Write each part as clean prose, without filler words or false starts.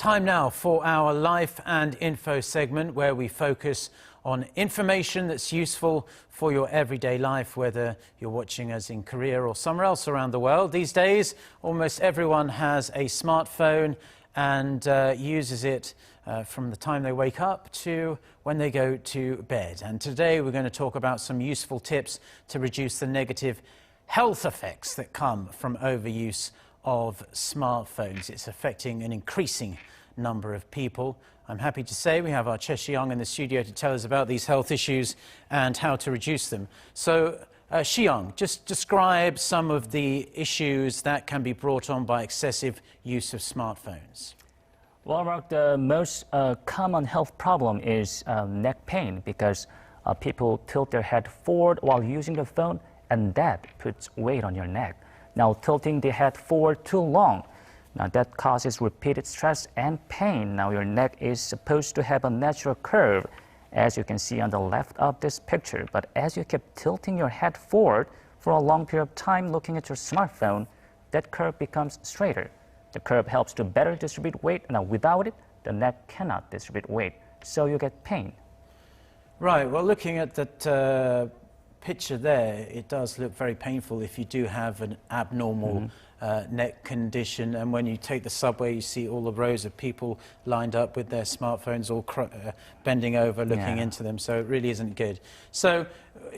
Time now for our Life and Info segment, where we focus on information that's useful for your everyday life, whether you're watching us in Korea or somewhere else around the world. These days, almost everyone has a smartphone and uses it from the time they wake up to when they go to bed. And today we're going to talk about some useful tips to reduce the negative health effects that come from overuse of smartphones. It's affecting an increasing number of people. I'm happy to say we have our Choi Si-young in the studio to tell us about these health issues and how to reduce them. So, Si-young, just describe some of the issues that can be brought on by excessive use of smartphones. Well, Mark, the most common health problem is neck pain because people tilt their head forward while using the phone, and that puts weight on your neck. Now, tilting the head forward too long, now that causes repeated stress and pain. Now, your neck is supposed to have a natural curve, as you can see on the left of this picture. But as you keep tilting your head forward for a long period of time looking at your smartphone, that curve becomes straighter. The curve helps to better distribute weight. Now, without it, the neck cannot distribute weight, so you get pain. Right, well, looking at that picture there, it does look very painful if you do have an abnormal neck condition. And when you take the subway, you see all the rows of people lined up with their smartphones all bending over, looking into them. So it really isn't good. So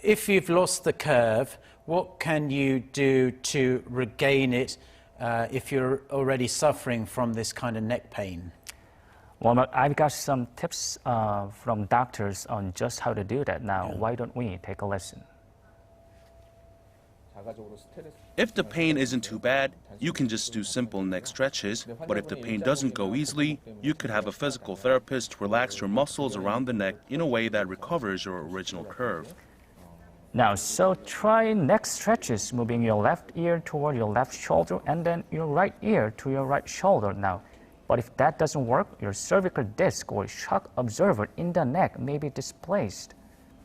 if you've lost the curve, what can you do to regain it if you're already suffering from this kind of neck pain? Well, I've got some tips from doctors on just how to do that. Now, why don't we take a lesson? If the pain isn't too bad, you can just do simple neck stretches. But if the pain doesn't go easily, you could have a physical therapist relax your muscles around the neck in a way that recovers your original curve. Now, so try neck stretches, moving your left ear toward your left shoulder and then your right ear to your right shoulder. Now, but if that doesn't work, your cervical disc or shock absorber in the neck may be displaced.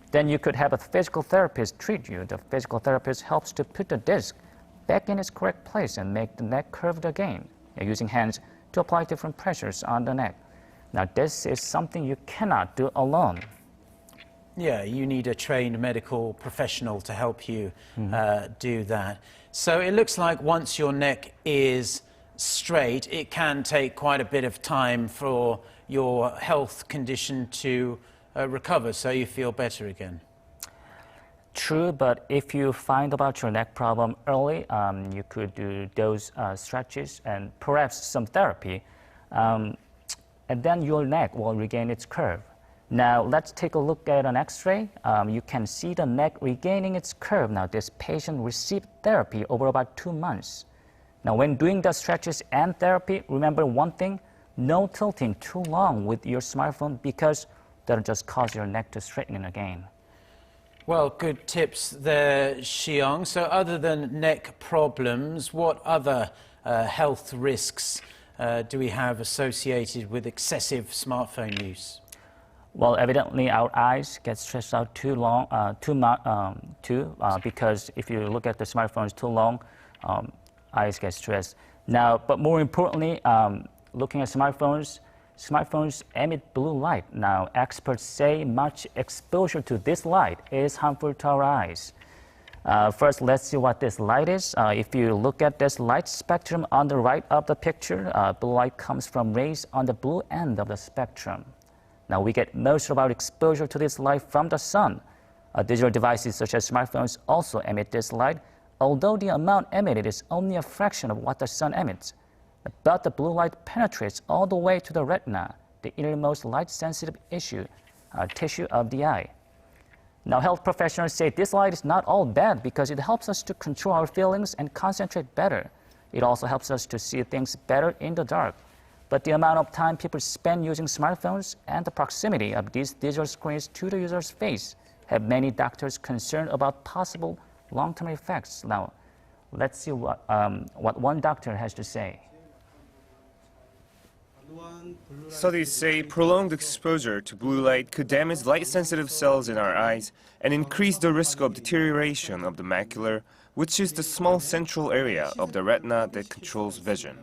Then you could have a physical therapist treat you. The physical therapist helps to put the disc back in its correct place and make the neck curved again, using hands to apply different pressures on the neck. Now, this is something you cannot do alone. Yeah, you need a trained medical professional to help you do that. So it looks like once your neck is straight, it can take quite a bit of time for your health condition to recover, so you feel better again. True, but if you find about your neck problem early, you could do those stretches and perhaps some therapy, and then your neck will regain its curve. Now, let's take a look at an x-ray. You can see the neck regaining its curve. Now, this patient received therapy over about 2 months. Now, when doing the stretches and therapy, remember one thing, no tilting too long with your smartphone because that'll just cause your neck to straighten again. Well, good tips there, Si-young. So other than neck problems, what other health risks do we have associated with excessive smartphone use? Well, evidently our eyes get stressed out too long, because if you look at the smartphones too long, eyes get stressed. Now, but more importantly, looking at smartphones emit blue light. Now, experts say much exposure to this light is harmful to our eyes. First, let's see what this light is. If you look at this light spectrum on the right of the picture, blue light comes from rays on the blue end of the spectrum. Now, we get most of our exposure to this light from the sun. Digital devices such as smartphones also emit this light, although the amount emitted is only a fraction of what the sun emits. But the blue light penetrates all the way to the retina, the innermost light-sensitive tissue of the eye. Now, health professionals say this light is not all bad because it helps us to control our feelings and concentrate better. It also helps us to see things better in the dark. But the amount of time people spend using smartphones and the proximity of these digital screens to the user's face have many doctors concerned about possible long-term effects. Now, let's see what one doctor has to say. Studies say prolonged exposure to blue light could damage light-sensitive cells in our eyes and increase the risk of deterioration of the macula, which is the small central area of the retina that controls vision.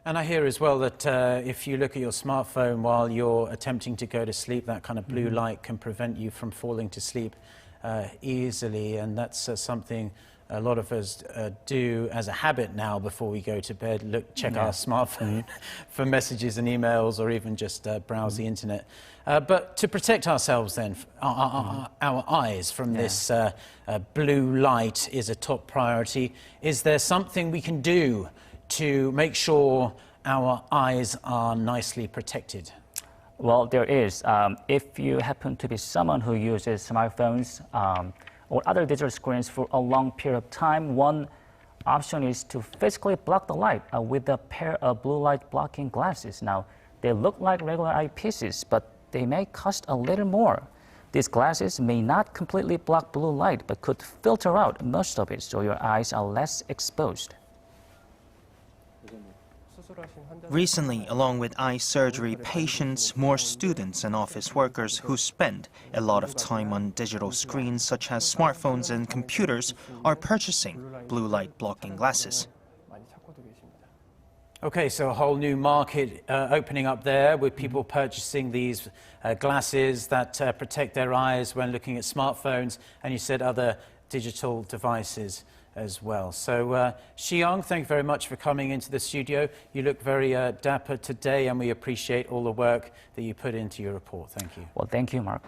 And I hear as well that if you look at your smartphone while you're attempting to go to sleep, that kind of blue light can prevent you from falling to sleep easily. And that's something a lot of us do as a habit now before we go to bed, check our smartphone for messages and emails, or even just browse the internet. But to protect ourselves then, our eyes from this blue light is a top priority. Is there something we can do to make sure our eyes are nicely protected? Well, there is. If you happen to be someone who uses smartphones or other digital screens for a long period of time, one option is to physically block the light with a pair of blue light blocking glasses. Now, they look like regular eyepieces, but they may cost a little more. These glasses may not completely block blue light, but could filter out most of it, so your eyes are less exposed. Recently, along with eye surgery patients, more students and office workers who spend a lot of time on digital screens such as smartphones and computers are purchasing blue light blocking glasses. Okay, so a whole new market opening up there with people purchasing these glasses that protect their eyes when looking at smartphones, and you said other digital devices as well. So, Si-young, thank you very much for coming into the studio. You look very dapper today, and we appreciate all the work that you put into your report. Thank you. Well, thank you, Mark.